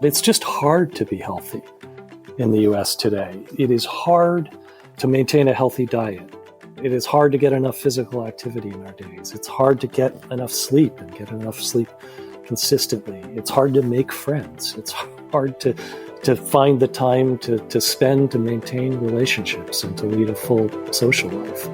It's just hard to be healthy in the US today. It is hard to maintain a healthy diet. It is hard to get enough physical activity in our days. It's hard to get enough sleep and get enough sleep consistently. It's hard to make friends. It's hard to find the time to spend to maintain relationships and to lead a full social life.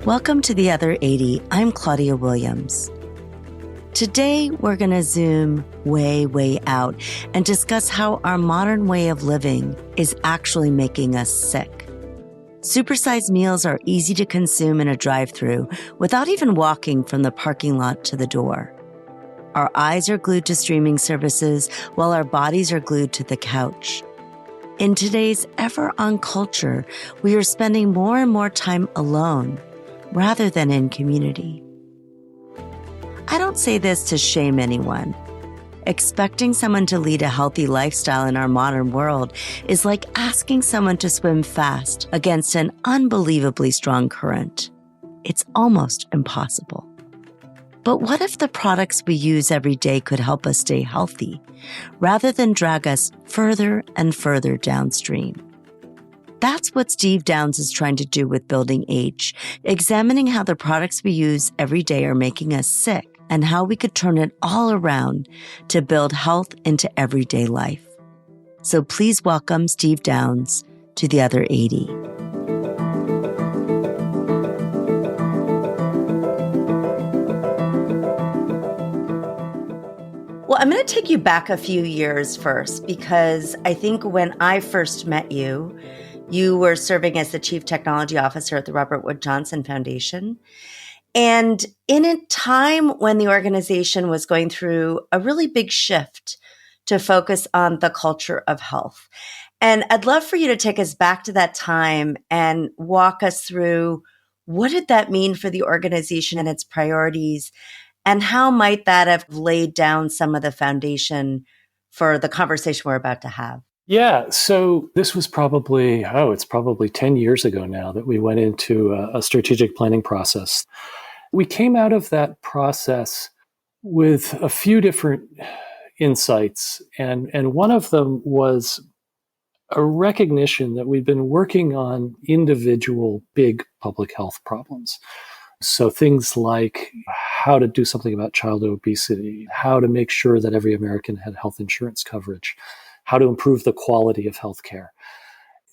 Welcome to The Other 80. I'm Claudia Williams. Today, we're going to zoom way out and discuss how our modern way of living is actually making us sick. Supersized meals are easy to consume in a drive-thru without even walking from the parking lot to the door. Our eyes are glued to streaming services while our bodies are glued to the couch. In today's ever-on culture, we are spending more and more time alone rather than in community. I don't say this to shame anyone. Expecting someone to lead a healthy lifestyle in our modern world is like asking someone to swim fast against an unbelievably strong current. It's almost impossible. But what if the products we use every day could help us stay healthy, rather than drag us further and further downstream? That's what Steve Downes is trying to do with Building H, examining how the products we use every day are making us sick and how we could turn it all around to build health into everyday life. So please welcome Steve Downes to The Other 80. Well, I'm going to take you back a few years first, because I think when I first met you, you were serving as the Chief Technology Officer at the Robert Wood Johnson Foundation. And in a time when the organization was going through a really big shift to focus on the culture of health. And I'd love for you to take us back to that time and walk us through what did that mean for the organization and its priorities, and how might that have laid down some of the foundation for the conversation we're about to have? Yeah, so this was probably 10 years ago now that we went into a strategic planning process. We came out of that process with a few different insights, and one of them was a recognition that we've been working on individual big public health problems. So things like how to do something about child obesity, how to make sure that every American had health insurance coverage, how to improve the quality of healthcare.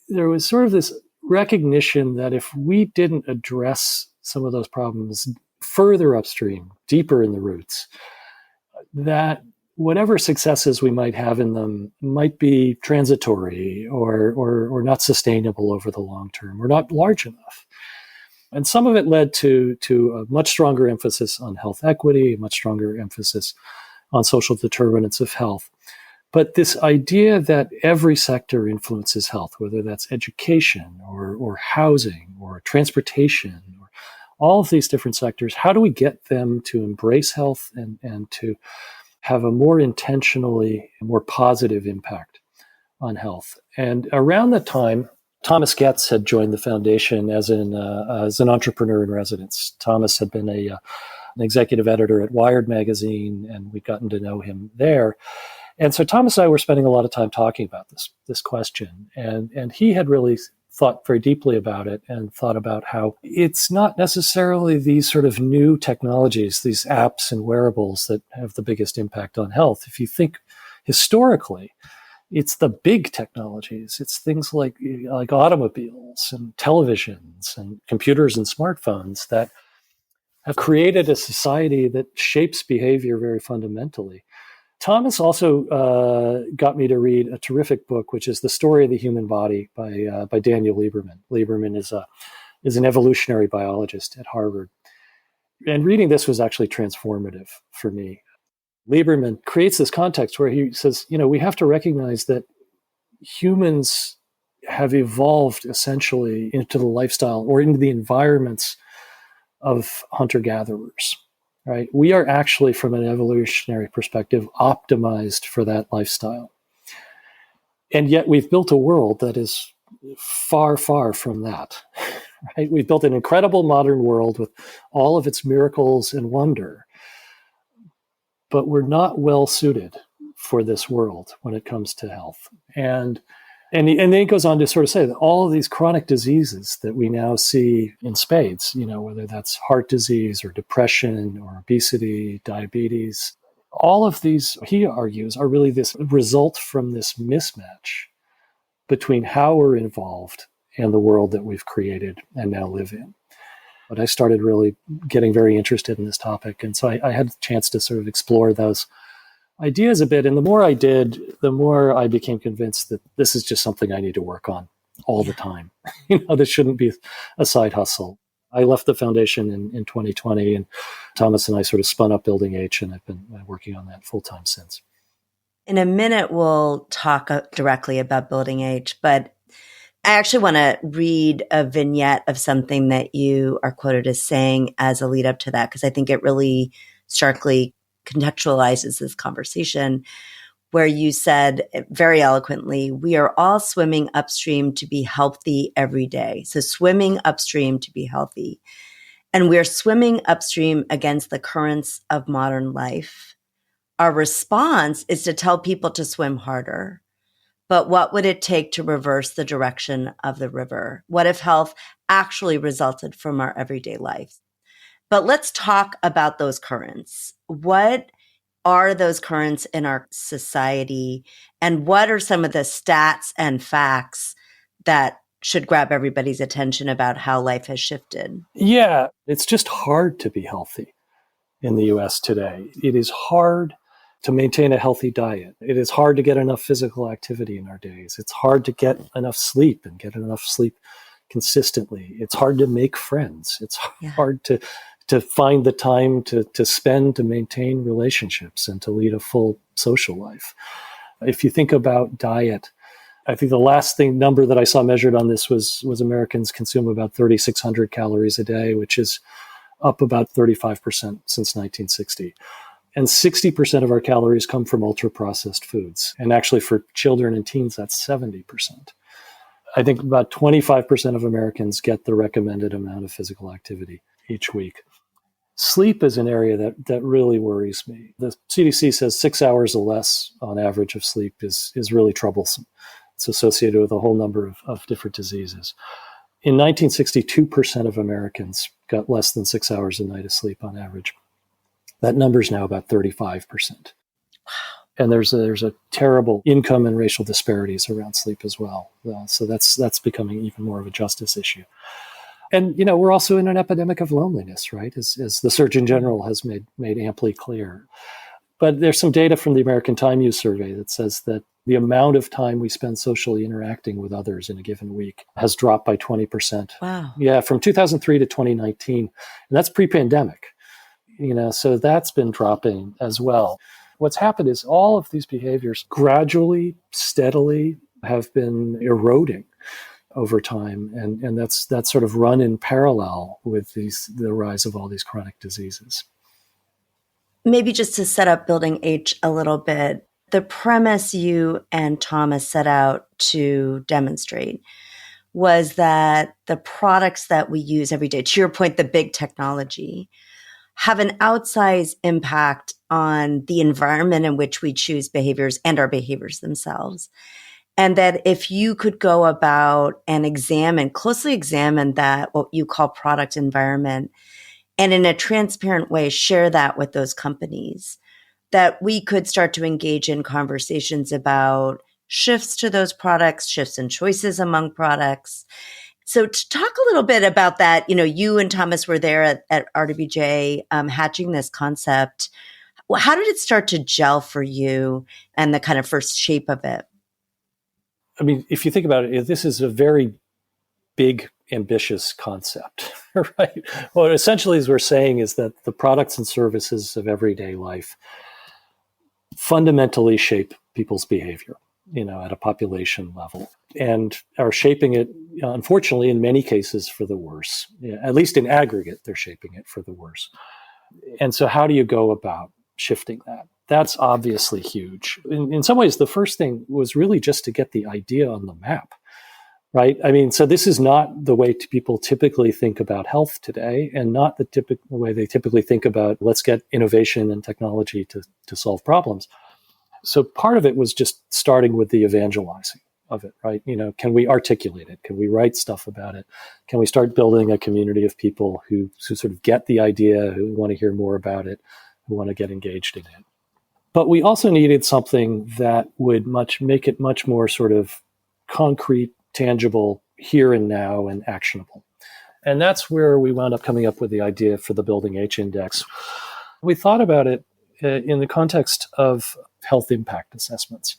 There was sort of this recognition that if we didn't address some of those problems further upstream, deeper in the roots, that whatever successes we might have in them might be transitory or not sustainable over the long term, or not large enough. And some of it led to a much stronger emphasis on health equity, a much stronger emphasis on social determinants of health. But this idea that every sector influences health, whether that's education or housing or transportation, or all of these different sectors, how do we get them to embrace health and to have a more intentionally, more positive impact on health? And around that time, Thomas Goetz had joined the foundation as an entrepreneur in residence. Thomas had been an executive editor at Wired magazine, and we'd gotten to know him there. And so Thomas and I were spending a lot of time talking about this question, and he had really thought very deeply about it and thought about how it's not necessarily these sort of new technologies, these apps and wearables that have the biggest impact on health. If you think historically, it's the big technologies. It's things like automobiles and televisions and computers and smartphones that have created a society that shapes behavior very fundamentally. Thomas also got me to read a terrific book, which is The Story of the Human Body by Daniel Lieberman. Lieberman is an evolutionary biologist at Harvard. And reading this was actually transformative for me. Lieberman creates this context where he says, we have to recognize that humans have evolved essentially into the lifestyle or into the environments of hunter-gatherers. Right? We are actually, from an evolutionary perspective, optimized for that lifestyle. And yet we've built a world that is far, far from that. Right? We've built an incredible modern world with all of its miracles and wonder, but we're not well suited for this world when it comes to health. And then he goes on to sort of say that all of these chronic diseases that we now see in spades, whether that's heart disease or depression or obesity, diabetes, all of these, he argues, are really this result from this mismatch between how we're involved and the world that we've created and now live in. But I started really getting very interested in this topic. And so I had a chance to sort of explore those ideas a bit. And the more I did, the more I became convinced that this is just something I need to work on all the time. This shouldn't be a side hustle. I left the foundation in 2020, and Thomas and I sort of spun up Building H, and I've been working on that full time since. In a minute, we'll talk directly about Building H, but I actually want to read a vignette of something that you are quoted as saying as a lead up to that, because I think it really starkly contextualizes this conversation, where you said very eloquently, we are all swimming upstream to be healthy every day. So swimming upstream to be healthy. And we're swimming upstream against the currents of modern life. Our response is to tell people to swim harder. But what would it take to reverse the direction of the river? What if health actually resulted from our everyday life? But let's talk about those currents. What are those currents in our society? And what are some of the stats and facts that should grab everybody's attention about how life has shifted? Yeah, it's just hard to be healthy in the US today. It is hard to maintain a healthy diet. It is hard to get enough physical activity in our days. It's hard to get enough sleep and get enough sleep consistently. It's hard to make friends. It's hard to find the time to spend to maintain relationships and to lead a full social life. If you think about diet, I think the last number that I saw measured on this was Americans consume about 3,600 calories a day, which is up about 35% since 1960. And 60% of our calories come from ultra-processed foods. And actually for children and teens, that's 70%. I think about 25% of Americans get the recommended amount of physical activity each week. Sleep is an area that really worries me. The CDC says 6 hours or less on average of sleep is really troublesome. It's associated with a whole number of different diseases. In 1960, 2% of Americans got less than 6 hours a night of sleep on average. That number is now about 35%. Wow. And there's a terrible income and racial disparities around sleep as well. So that's becoming even more of a justice issue. And, we're also in an epidemic of loneliness, right? As the Surgeon General has made amply clear. But there's some data from the American Time Use Survey that says that the amount of time we spend socially interacting with others in a given week has dropped by 20%. Wow. Yeah, from 2003 to 2019. And that's pre-pandemic. So that's been dropping as well. What's happened is all of these behaviors gradually, steadily have been eroding over time. And that's sort of run in parallel with the rise of all these chronic diseases. Maybe just to set up Building H a little bit, the premise you and Thomas set out to demonstrate was that the products that we use every day, to your point, the big technology, have an outsized impact on the environment in which we choose behaviors and our behaviors themselves. And that if you could go about and closely examine that, what you call product environment, and in a transparent way, share that with those companies, that we could start to engage in conversations about shifts to those products, shifts in choices among products. So to talk a little bit about that, you and Thomas were there at RWJ hatching this concept. How did it start to gel for you and the kind of first shape of it? I mean, if you think about it, this is a very big, ambitious concept, right? What essentially as we're saying is that the products and services of everyday life fundamentally shape people's behavior, at a population level, and are shaping it, unfortunately, in many cases for the worse. At least in aggregate, they're shaping it for the worse. And so how do you go about shifting that? That's obviously huge. In some ways, the first thing was really just to get the idea on the map, right? I mean, so this is not the way people typically think about health today, and not the typical way they typically think about let's get innovation and technology to solve problems. So part of it was just starting with the evangelizing of it, right? Can we articulate it? Can we write stuff about it? Can we start building a community of people who sort of get the idea, who want to hear more about it, who want to get engaged in it? But we also needed something that would make it much more sort of concrete, tangible, here and now, and actionable. And that's where we wound up coming up with the idea for the Building H Index. We thought about it in the context of health impact assessments.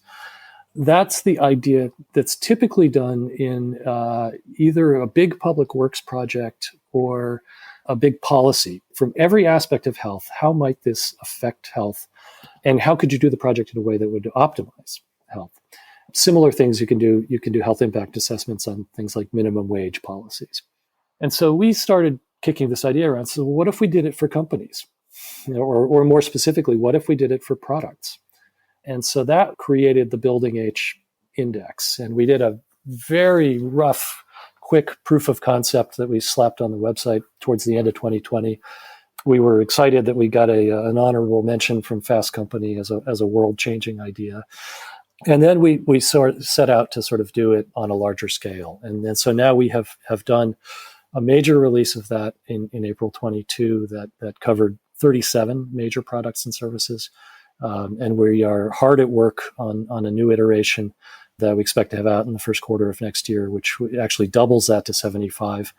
That's the idea that's typically done in either a big public works project or a big policy. From every aspect of health, how might this affect health? And how could you do the project in a way that would optimize health? Similar things you can do health impact assessments on things like minimum wage policies. And so we started kicking this idea around. So what if we did it for companies? Or more specifically, what if we did it for products? And so that created the Building H Index. And we did a very rough, quick proof of concept that we slapped on the website towards the end of 2020. We were excited that we got an honorable mention from Fast Company as a world-changing idea. And then we set out to sort of do it on a larger scale. And then so now we have done a major release of that in April 22 that covered 37 major products and services. And we are hard at work on a new iteration that we expect to have out in the first quarter of next year, which actually doubles that to 75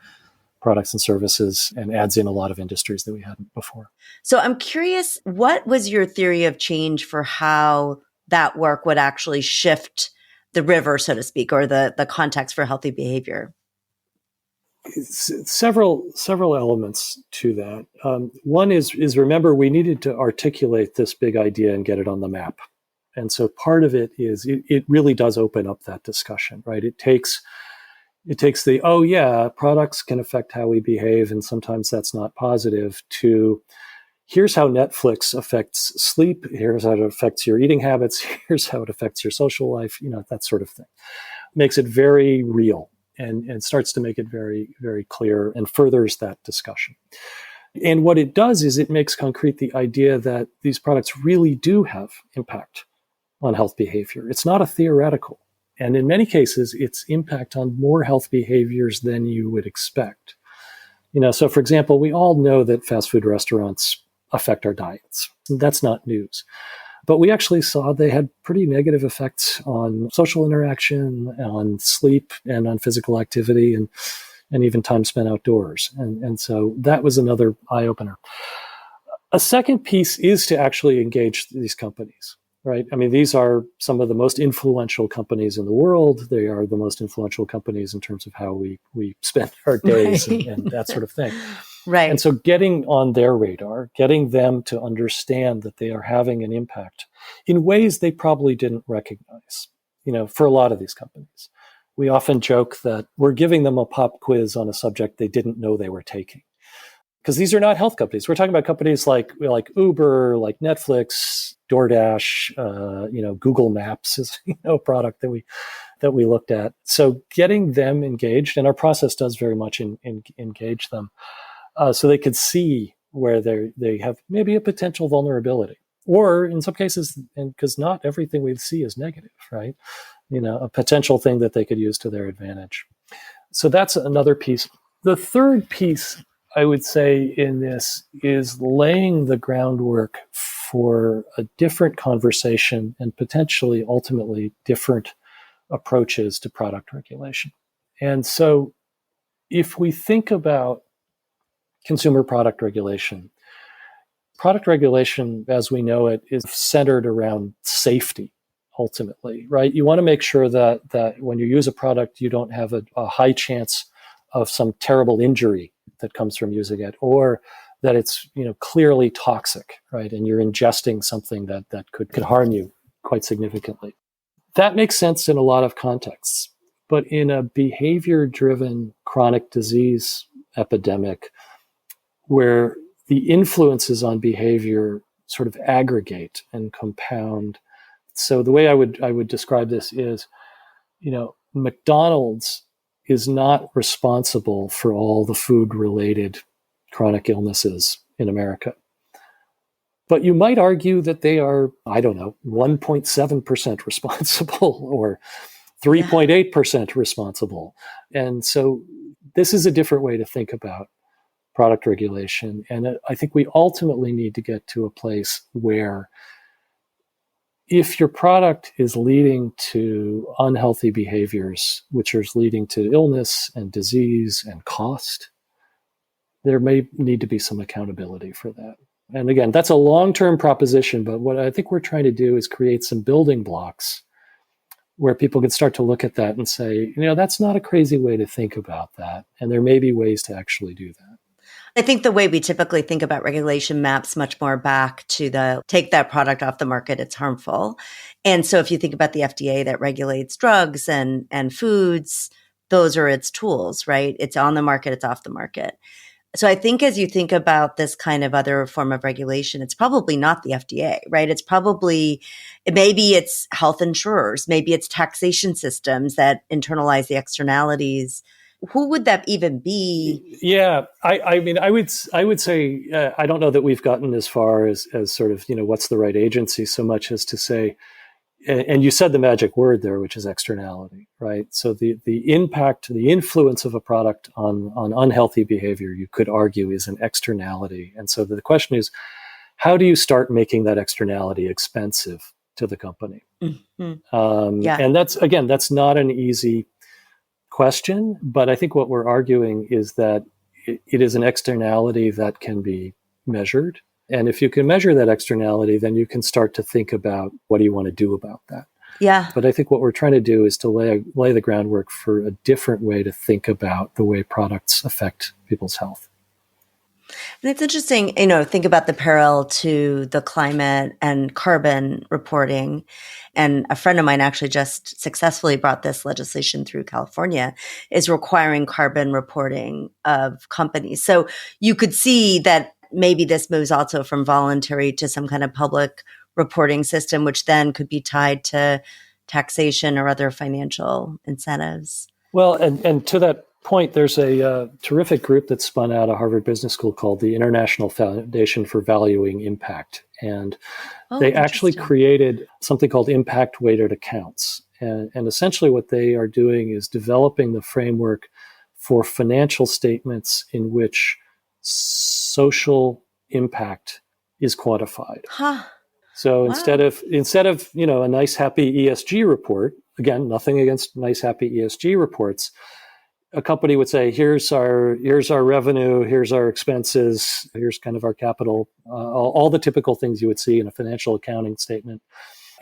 products and services and adds in a lot of industries that we hadn't before. So I'm curious, what was your theory of change for how that work would actually shift the river, so to speak, or the context for healthy behavior? Several elements to that. One is remember, we needed to articulate this big idea and get it on the map. And so part of it is it really does open up that discussion, right? It takes the, oh yeah, products can affect how we behave, and sometimes that's not positive, to here's how Netflix affects sleep, here's how it affects your eating habits, here's how it affects your social life, that sort of thing. Makes it very real. And starts to make it very, very clear and furthers that discussion. And what it does is it makes concrete the idea that these products really do have impact on health behavior. It's not a theoretical. And in many cases, it's impact on more health behaviors than you would expect. So for example, we all know that fast food restaurants affect our diets. That's not news. But we actually saw they had pretty negative effects on social interaction, on sleep, and on physical activity, and even time spent outdoors. And so that was another eye-opener. A second piece is to actually engage these companies, right? I mean, these are some of the most influential companies in the world. They are the most influential companies in terms of how we spend our days, right, and that sort of thing. Right. And so getting on their radar, getting them to understand that they are having an impact in ways they probably didn't recognize, for a lot of these companies. We often joke that we're giving them a pop quiz on a subject they didn't know they were taking. Because these are not health companies. We're talking about companies like Uber, like Netflix, DoorDash, Google Maps is a product that we looked at. So getting them engaged, and our process does very much engage them. So they could see where they have maybe a potential vulnerability, or in some cases, and because not everything we see is negative, right? A potential thing that they could use to their advantage. So that's another piece. The third piece, I would say, in this is laying the groundwork for a different conversation and potentially ultimately different approaches to product regulation. And so if we think about consumer product regulation as we know it is centered around safety, ultimately, right? You want to make sure that when you use a product, you don't have a high chance of some terrible injury that comes from using it, or that it's clearly toxic, right? And you're ingesting something that could harm you quite significantly. That makes sense in a lot of contexts, but in a behavior-driven chronic disease epidemic, where the influences on behavior sort of aggregate and compound. So the way I would describe this is, McDonald's is not responsible for all the food-related chronic illnesses in America. But you might argue that they are, I don't know, 1.7% responsible or 3.8% responsible. And so this is a different way to think about product regulation. And I think we ultimately need to get to a place where if your product is leading to unhealthy behaviors, which is leading to illness and disease and cost, there may need to be some accountability for that. And again, that's a long-term proposition, but what I think we're trying to do is create some building blocks where people can start to look at that and say, that's not a crazy way to think about that. And there may be ways to actually do that. I think the way we typically think about regulation maps much more back to the take that product off the market, it's harmful. And so if you think about the FDA that regulates drugs and foods, those are its tools, right? It's on the market, it's off the market. So I think as you think about this kind of other form of regulation, it's probably not the FDA, right? Maybe it's health insurers, maybe it's taxation systems that internalize the externalities. Who would that even be? Yeah, I mean, I would say I don't know that we've gotten as far as sort of what's the right agency so much as to say, and you said the magic word there, which is externality, right? So the impact, the influence of a product on unhealthy behavior, you could argue, is an externality. And so the question is, how do you start making that externality expensive to the company? Mm-hmm. And that's not an easy question, but I think what we're arguing is that it is an externality that can be measured. And if you can measure that externality, then you can start to think about what do you want to do about that. Yeah. But I think what we're trying to do is to lay the groundwork for a different way to think about the way products affect people's health. And it's interesting, think about the parallel to the climate and carbon reporting. And a friend of mine actually just successfully brought this legislation through California, is requiring carbon reporting of companies. So you could see that maybe this moves also from voluntary to some kind of public reporting system, which then could be tied to taxation or other financial incentives. Well, and to that point, there's a terrific group that spun out of Harvard Business School called the International Foundation for Valuing Impact. And they actually created something called impact weighted accounts. And essentially what they are doing is developing the framework for financial statements in which social impact is quantified. Huh. So instead of a nice happy ESG report, again, nothing against nice happy ESG reports, a company would say, here's our revenue, here's our expenses, here's kind of our capital, all the typical things you would see in a financial accounting statement.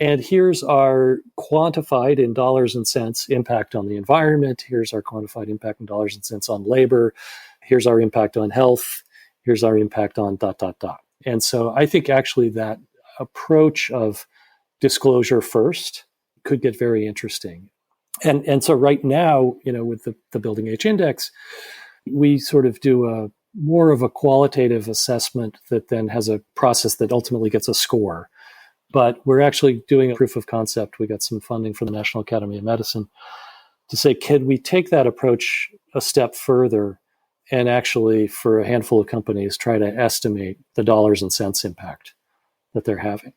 And here's our quantified in dollars and cents impact on the environment. Here's our quantified impact in dollars and cents on labor. Here's our impact on health. Here's our impact on ... And so I think actually that approach of disclosure first could get very interesting. And so right now, with the Building H Index, we sort of do more of a qualitative assessment that then has a process that ultimately gets a score. But we're actually doing a proof of concept. We got some funding from the National Academy of Medicine to say, can we take that approach a step further and actually, for a handful of companies, try to estimate the dollars and cents impact that they're having?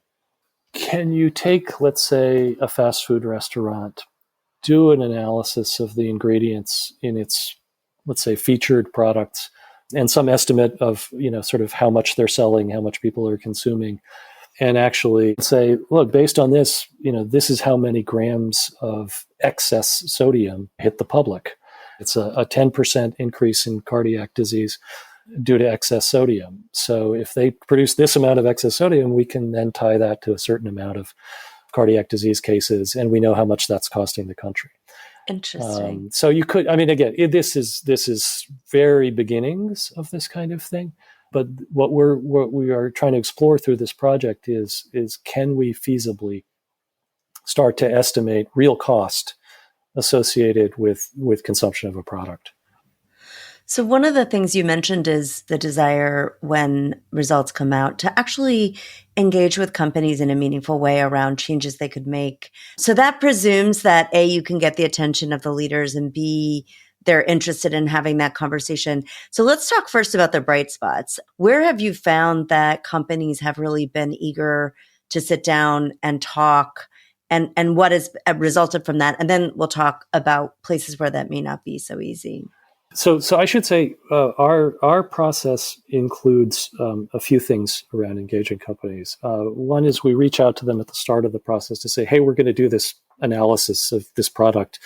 Can you take, let's say, a fast food restaurant, do an analysis of the ingredients in its, let's say, featured products, and some estimate of, sort of how much they're selling, how much people are consuming, and actually say, look, based on this, this is how many grams of excess sodium hit the public. It's a 10% increase in cardiac disease due to excess sodium. So if they produce this amount of excess sodium, we can then tie that to a certain amount of cardiac disease cases, and we know how much that's costing the country. Interesting. So you could, again, this is very beginnings of this kind of thing. But what we are trying to explore through this project is can we feasibly start to estimate real cost associated with consumption of a product? So one of the things you mentioned is the desire when results come out to actually engage with companies in a meaningful way around changes they could make. So that presumes that A, you can get the attention of the leaders, and B, they're interested in having that conversation. So let's talk first about the bright spots. Where have you found that companies have really been eager to sit down and talk, and what has resulted from that? And then we'll talk about places where that may not be so easy. So I should say our process includes a few things around engaging companies. One is we reach out to them at the start of the process to say, hey, we're going to do this analysis of this product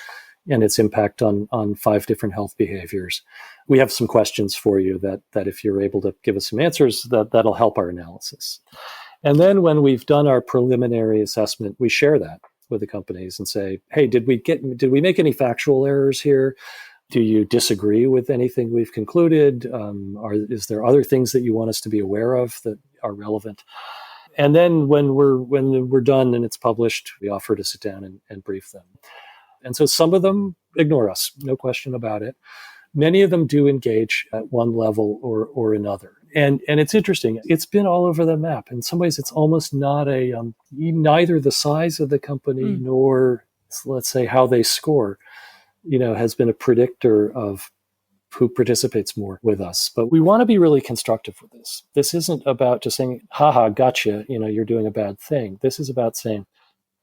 and its impact on 5 different health behaviors. We have some questions for you that if you're able to give us some answers, that'll help our analysis. And then when we've done our preliminary assessment, we share that with the companies and say, hey, did we make any factual errors here? Do you disagree with anything we've concluded? Is there other things that you want us to be aware of that are relevant? And then when we're done and it's published, we offer to sit down and brief them. And so some of them ignore us, no question about it. Many of them do engage at one level or another. And it's interesting. It's been all over the map. In some ways, it's almost not neither the size of the company nor, let's say, how they score, has been a predictor of who participates more with us. But we want to be really constructive with this. This isn't about just saying, haha, gotcha, you're doing a bad thing. This is about saying,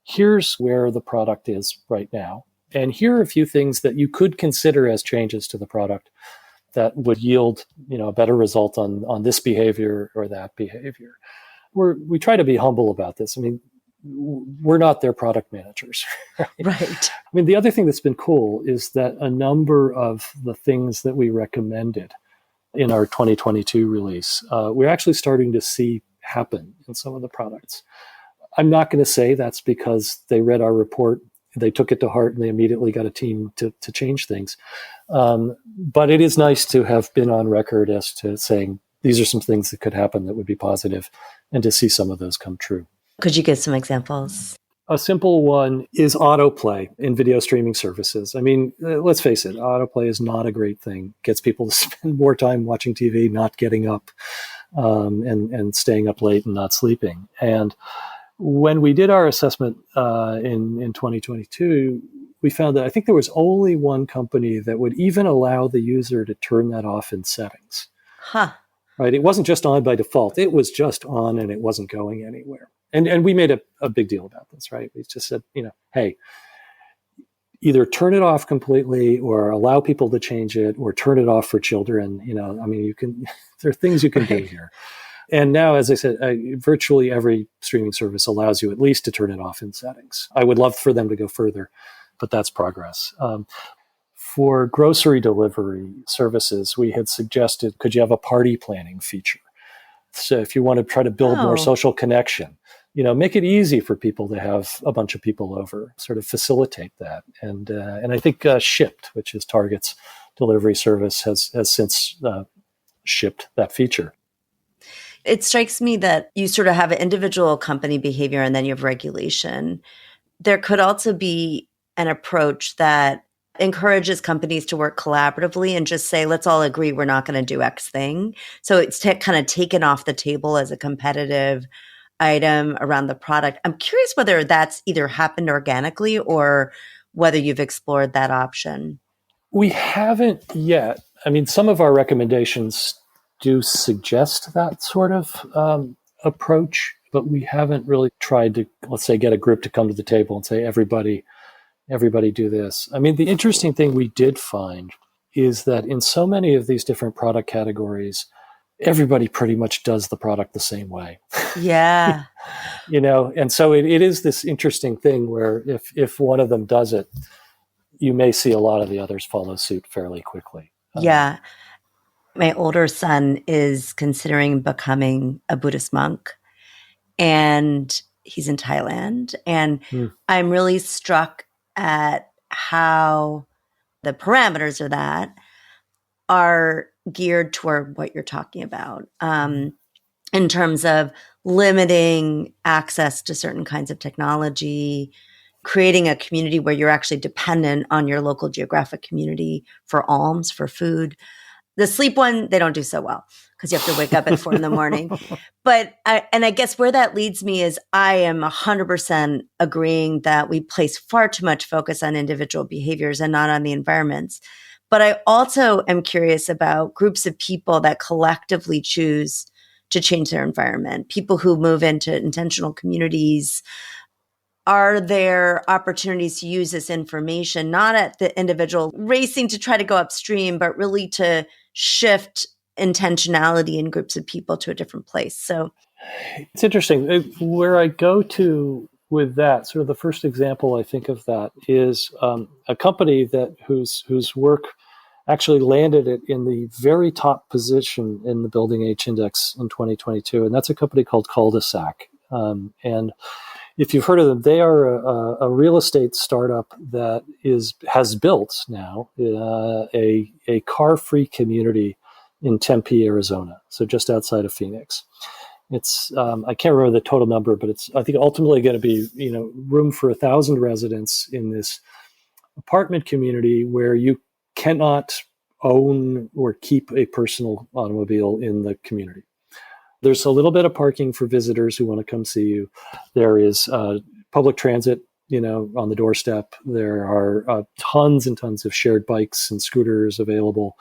here's where the product is right now. And here are a few things that you could consider as changes to the product that would yield, a better result on this behavior or that behavior. We try to be humble about this. I mean, we're not their product managers. Right. I mean, the other thing that's been cool is that a number of the things that we recommended in our 2022 release, we're actually starting to see happen in some of the products. I'm not going to say that's because they read our report, they took it to heart, and they immediately got a team to change things. But it is nice to have been on record as to saying, these are some things that could happen that would be positive, and to see some of those come true. Could you give some examples? A simple one is autoplay in video streaming services. I mean, let's face it, autoplay is not a great thing. It gets people to spend more time watching TV, not getting up, and staying up late and not sleeping. And when we did our assessment in 2022, we found that I think there was only one company that would even allow the user to turn that off in settings. Huh. Right? It wasn't just on by default. It was just on and it wasn't going anywhere. And we made a big deal about this, right? We just said, hey, either turn it off completely or allow people to change it or turn it off for children. There are things you can do here. And now, as I said, virtually every streaming service allows you at least to turn it off in settings. I would love for them to go further, but that's progress. For grocery delivery services, we had suggested, could you have a party planning feature? So if you want to try to build more social connection, make it easy for people to have a bunch of people over, sort of facilitate that. And I think Shipt, which is Target's delivery service, has since shipped that feature. It strikes me that you sort of have an individual company behavior and then you have regulation. There could also be an approach that encourages companies to work collaboratively and just say, let's all agree we're not going to do X thing. So it's kind of taken off the table as a competitive item around the product. I'm curious whether that's either happened organically or whether you've explored that option. We haven't yet. I mean, some of our recommendations do suggest that sort of approach, but we haven't really tried to, let's say, get a group to come to the table and say, everybody do this. I mean, the interesting thing we did find is that in so many of these different product categories, everybody pretty much does the product the same way. Yeah. And so it is this interesting thing where if one of them does it, you may see a lot of the others follow suit fairly quickly. Yeah. My older son is considering becoming a Buddhist monk, and he's in Thailand. And I'm really struck at how the parameters of that are geared toward what you're talking about, in terms of limiting access to certain kinds of technology, creating a community where you're actually dependent on your local geographic community for alms, for food. The sleep one, they don't do so well because you have to wake up at 4 a.m. But I guess where that leads me is I am 100% agreeing that we place far too much focus on individual behaviors and not on the environments. But I also am curious about groups of people that collectively choose to change their environment, people who move into intentional communities. Are there opportunities to use this information, not at the individual racing to try to go upstream, but really to shift intentionality in groups of people to a different place? So it's interesting. Where I go to with that, sort of the first example I think of that is a company that whose work actually landed it in the very top position in the Building H Index in 2022, and that's a company called Cul-de-sac. And if you've heard of them, they are a real estate startup that has built now a car-free community in Tempe, Arizona, so just outside of Phoenix. It's I can't remember the total number, but it's I think ultimately going to be room for 1,000 residents in this apartment community where you cannot own or keep a personal automobile in the community. There's a little bit of parking for visitors who want to come see you. There is public transit, on the doorstep. There are tons and tons of shared bikes and scooters available.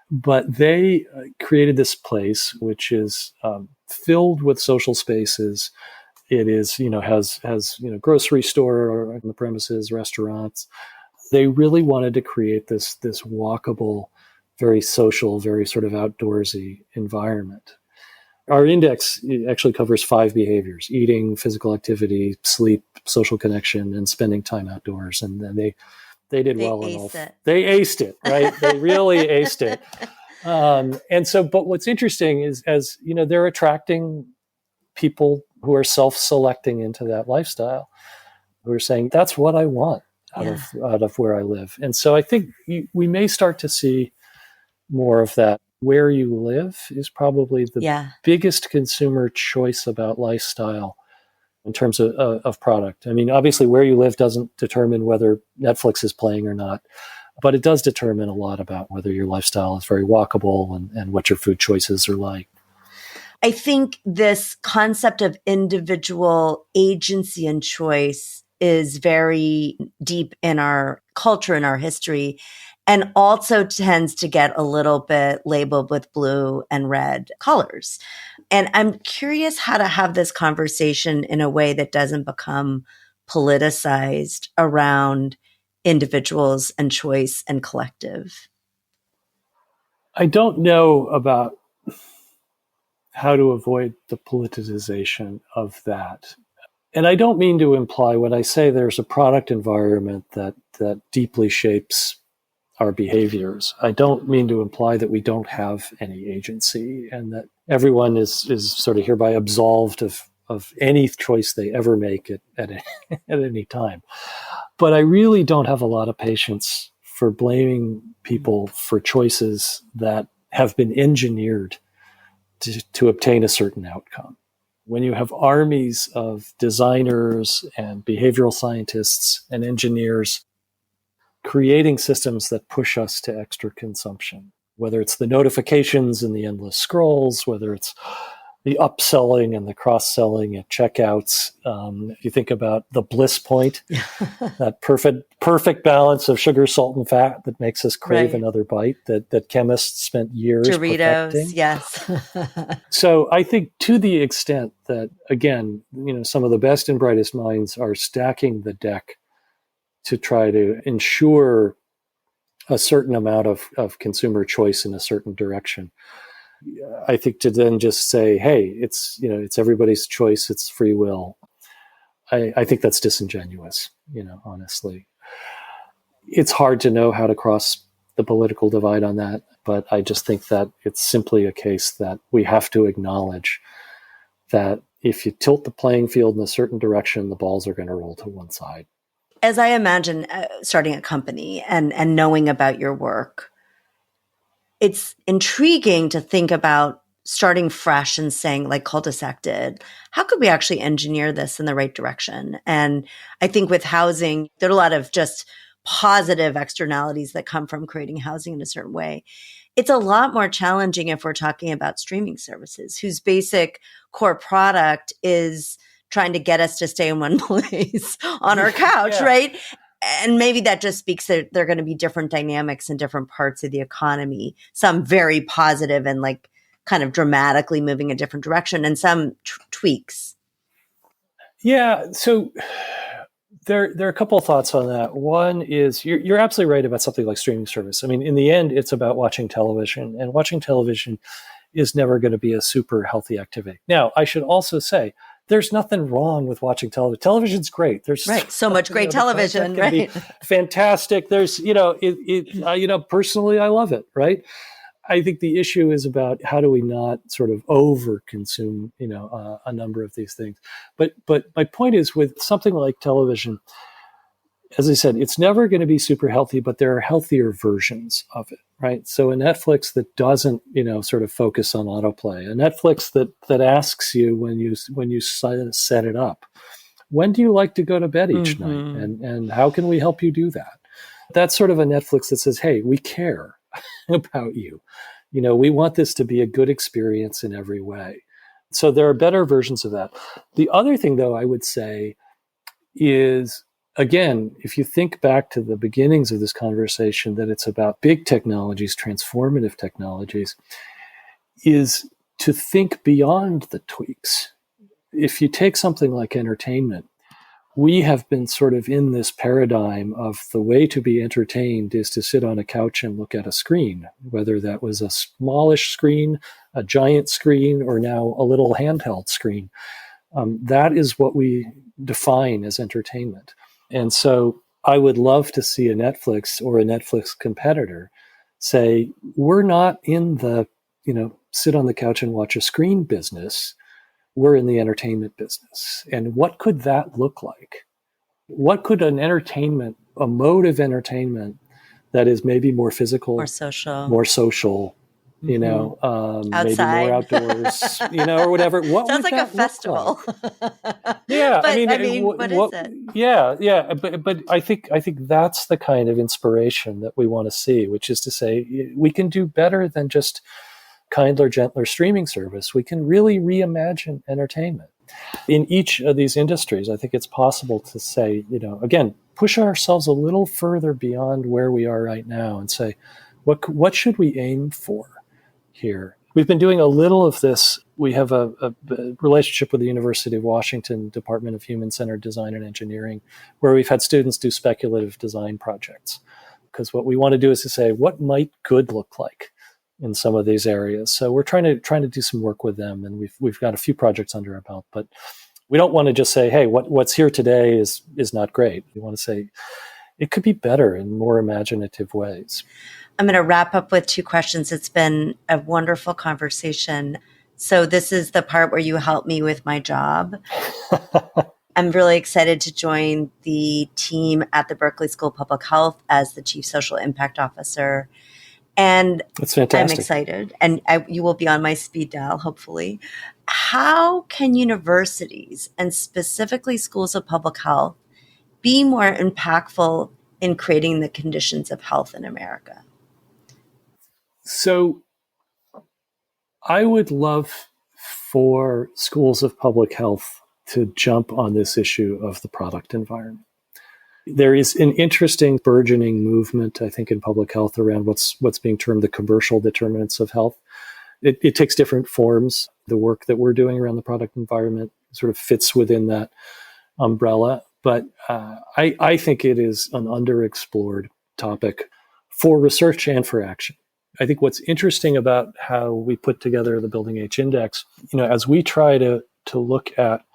But they created this place which is filled with social spaces. It is, has grocery store on the premises, restaurants. They really wanted to create this walkable, very social, very sort of outdoorsy environment. Our index actually covers 5 behaviors: eating, physical activity, sleep, social connection, and spending time outdoors. And then they did well in all. They aced it, right? They really aced it. And so, but what's interesting is, as they're attracting people who are self-selecting into that lifestyle, who are saying, that's what I want out of where I live. And so I think we may start to see more of that. Where you live is probably the biggest consumer choice about lifestyle in terms of product. I mean, obviously, where you live doesn't determine whether Netflix is playing or not, but it does determine a lot about whether your lifestyle is very walkable and what your food choices are like. I think this concept of individual agency and choice is very deep in our culture, in our history, and also tends to get a little bit labeled with blue and red colors. And I'm curious how to have this conversation in a way that doesn't become politicized around individuals and choice and collective. I don't know about how to avoid the politicization of that. And I don't mean to imply when I say there's a product environment that deeply shapes our behaviors. I don't mean to imply that we don't have any agency and that everyone is sort of hereby absolved of any choice they ever make at any time. But I really don't have a lot of patience for blaming people for choices that have been engineered to obtain a certain outcome. When you have armies of designers and behavioral scientists and engineers creating systems that push us to extra consumption, whether it's the notifications and the endless scrolls, whether it's the upselling and the cross-selling at checkouts. If you think about the bliss point, that perfect balance of sugar, salt, and fat that makes us crave another bite that chemists spent years Doritos, perfecting. Yes. So I think to the extent that, again, some of the best and brightest minds are stacking the deck to try to ensure a certain amount of consumer choice in a certain direction. I think to then just say, hey, it's everybody's choice, it's free will. I think that's disingenuous, honestly. It's hard to know how to cross the political divide on that, but I just think that it's simply a case that we have to acknowledge that if you tilt the playing field in a certain direction, the balls are going to roll to one side. As I imagine starting a company and knowing about your work, it's intriguing to think about starting fresh and saying, like Cul-de-sac did, how could we actually engineer this in the right direction? And I think with housing, there are a lot of just positive externalities that come from creating housing in a certain way. It's a lot more challenging if we're talking about streaming services, whose basic core product is trying to get us to stay in one place on our couch, right? and maybe that just speaks that there are going to be different dynamics in different parts of the economy, some very positive and like kind of dramatically moving a different direction, and some tweaks. Yeah. So there are a couple of thoughts on that. One is you're absolutely right about something like streaming service. I mean, in the end, it's about watching television, and watching television is never going to be a super healthy activity. Now, I should also say, there's nothing wrong with watching television. Television's great. There's so much great television, right? Fantastic. There's, personally, I love it, right? I think the issue is about how do we not sort of over consume, a number of these things. But my point is with something like television, as I said, it's never going to be super healthy, but there are healthier versions of it, right? So a Netflix that doesn't, sort of focus on autoplay, a Netflix that asks you when you set it up, when do you like to go to bed each night, and how can we help you do that? That's sort of a Netflix that says, hey, we care about you. We want this to be a good experience in every way. So there are better versions of that. The other thing, though, I would say is, again, if you think back to the beginnings of this conversation, that it's about big technologies, transformative technologies, is to think beyond the tweaks. If you take something like entertainment, we have been sort of in this paradigm of the way to be entertained is to sit on a couch and look at a screen, whether that was a smallish screen, a giant screen, or now a little handheld screen. That is what we define as entertainment. And so I would love to see a Netflix or a Netflix competitor say, we're not in the, sit on the couch and watch a screen business. We're in the entertainment business. And what could that look like? What could a mode of entertainment that is maybe more physical, more social, maybe more outdoors, or whatever. What sounds would like that a festival. Yeah, what is it? Yeah, but I think that's the kind of inspiration that we want to see, which is to say we can do better than just kinder, gentler streaming service. We can really reimagine entertainment in each of these industries. I think it's possible to say, again, push ourselves a little further beyond where we are right now and say, what should we aim for here? We've been doing a little of this. We have a relationship with the University of Washington Department of Human-Centered Design and Engineering, where we've had students do speculative design projects. Because what we want to do is to say, what might good look like in some of these areas? So we're trying to do some work with them, and we've got a few projects under our belt. But we don't want to just say, hey, what's here today is not great. We want to say it could be better in more imaginative ways. I'm going to wrap up with two questions. It's been a wonderful conversation. So this is the part where you help me with my job. I'm really excited to join the team at the Berkeley School of Public Health as the Chief Social Impact Officer. And that's fantastic. I'm excited. And you will be on my speed dial, hopefully. How can universities, and specifically schools of public health, be more impactful in creating the conditions of health in America? So I would love for schools of public health to jump on this issue of the product environment. There is an interesting burgeoning movement, I think, in public health around what's being termed the commercial determinants of health. It takes different forms. The work that we're doing around the product environment sort of fits within that umbrella. But I think it is an underexplored topic for research and for action. I think what's interesting about how we put together the Building H Index, as we try to look at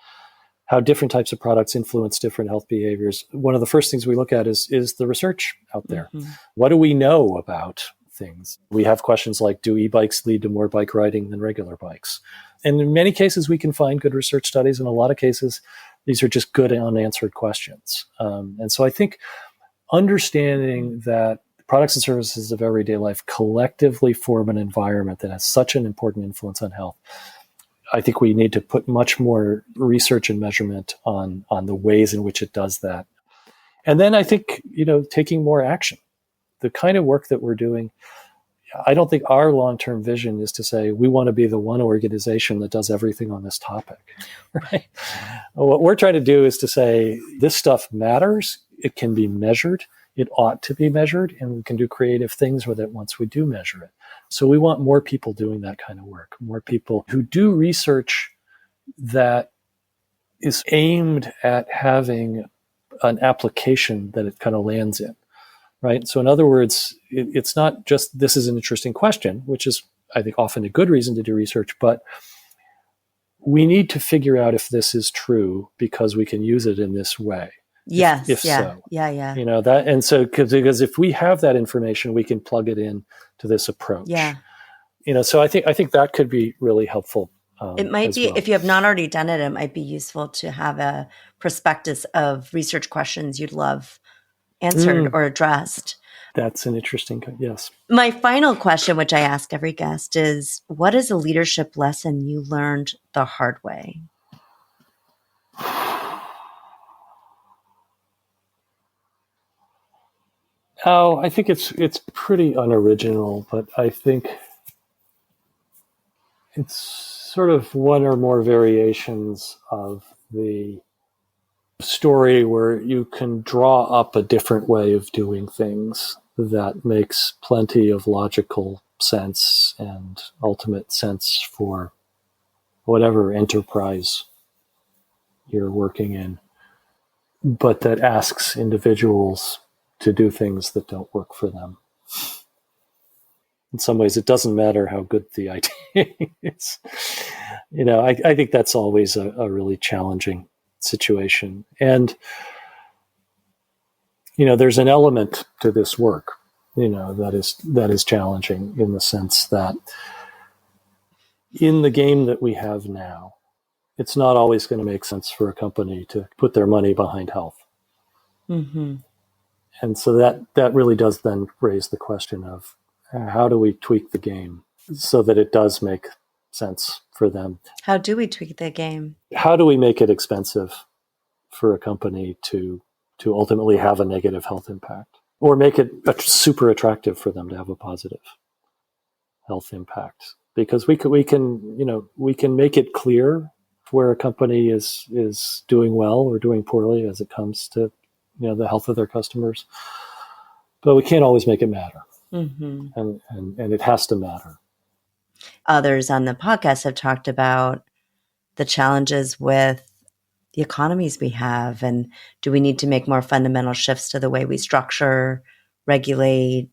how different types of products influence different health behaviors, one of the first things we look at is the research out there. Mm-hmm. What do we know about things? We have questions like, do e-bikes lead to more bike riding than regular bikes? And in many cases, we can find good research studies. In a lot of cases, these are just good unanswered questions. And so I think understanding that products and services of everyday life collectively form an environment that has such an important influence on health, I think we need to put much more research and measurement on the ways in which it does that. And then I think, taking more action. The kind of work that we're doing, I don't think our long-term vision is to say we want to be the one organization that does everything on this topic, right? What we're trying to do is to say this stuff matters. it can be measured. It ought to be measured, and we can do creative things with it once we do measure it. So we want more people doing that kind of work, more people who do research that is aimed at having an application that it kind of lands in, right? So in other words, it's not just this is an interesting question, which is, I think, often a good reason to do research, but we need to figure out if this is true because we can use it in this way. Yes. If so. Yeah. You know, that, and so, because if we have that information, we can plug it in to this approach. Yeah. You know, so I think that could be really helpful. It might be, well. if you have not already done it, it might be useful to have a prospectus of research questions you'd love answered or addressed. That's an interesting, yes. My final question, which I ask every guest, is what is a leadership lesson you learned the hard way? Oh, I think it's pretty unoriginal, but I think it's sort of one or more variations of the story where you can draw up a different way of doing things that makes plenty of logical sense and ultimate sense for whatever enterprise you're working in, but that asks individuals to do things that don't work for them. In some ways, it doesn't matter how good the idea is. You know, I think that's always a really challenging situation. And, you know, there's an element to this work, you know, that is challenging in the sense that in the game that we have now, it's not always going to make sense for a company to put their money behind health. Mm-hmm. And so that really does then raise the question of how do we tweak the game so that it does make sense for them? How do we tweak the game? How do we make it expensive for a company to ultimately have a negative health impact, or make it super attractive for them to have a positive health impact? Because we can make it clear where a company is doing well or doing poorly as it comes to, you know, the health of their customers, but we can't always make it matter. Mm-hmm. And it has to matter. Others on the podcast have talked about the challenges with the economies we have, and do we need to make more fundamental shifts to the way we structure, regulate,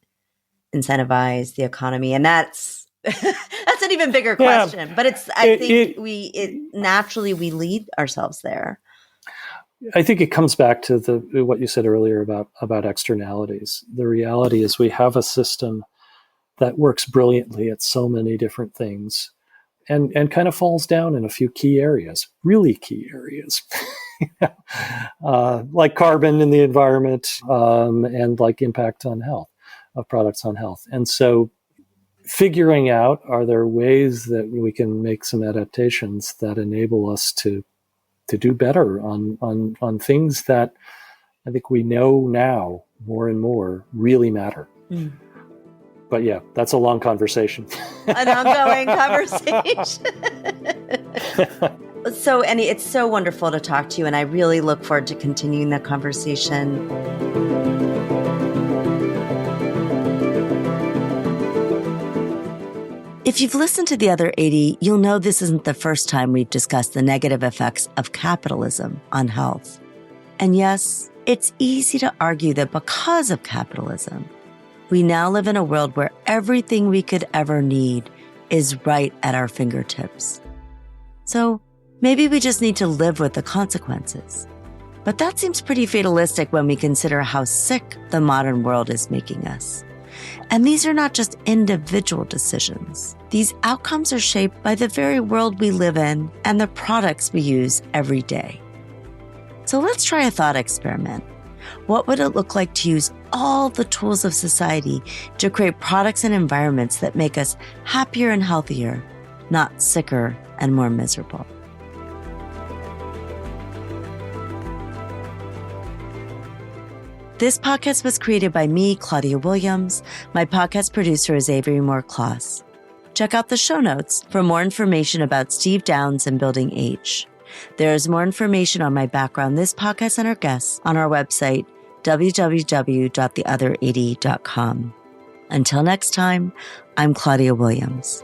incentivize the economy? And that's an even bigger question. But I think naturally we lead ourselves there. I think it comes back to what you said earlier about externalities. The reality is we have a system that works brilliantly at so many different things and kind of falls down in a few key areas, really key areas, like carbon in the environment and like impact on health, of products on health. And so figuring out, are there ways that we can make some adaptations that enable us to do better on things that I think we know now more and more really matter. Mm. But yeah, that's a long conversation. An ongoing conversation. So, Annie, it's so wonderful to talk to you, and I really look forward to continuing the conversation. If you've listened to the other 80, you'll know this isn't the first time we've discussed the negative effects of capitalism on health. And yes, it's easy to argue that because of capitalism, we now live in a world where everything we could ever need is right at our fingertips. So maybe we just need to live with the consequences. But that seems pretty fatalistic when we consider how sick the modern world is making us. And these are not just individual decisions. These outcomes are shaped by the very world we live in and the products we use every day. So let's try a thought experiment. What would it look like to use all the tools of society to create products and environments that make us happier and healthier, not sicker and more miserable? This podcast was created by me, Claudia Williams. My podcast producer is Avery Moore-Kloss. Check out the show notes for more information about Steve Downes and Building H. There is more information on my background, this podcast, and our guests on our website, www.theother80.com. Until next time, I'm Claudia Williams.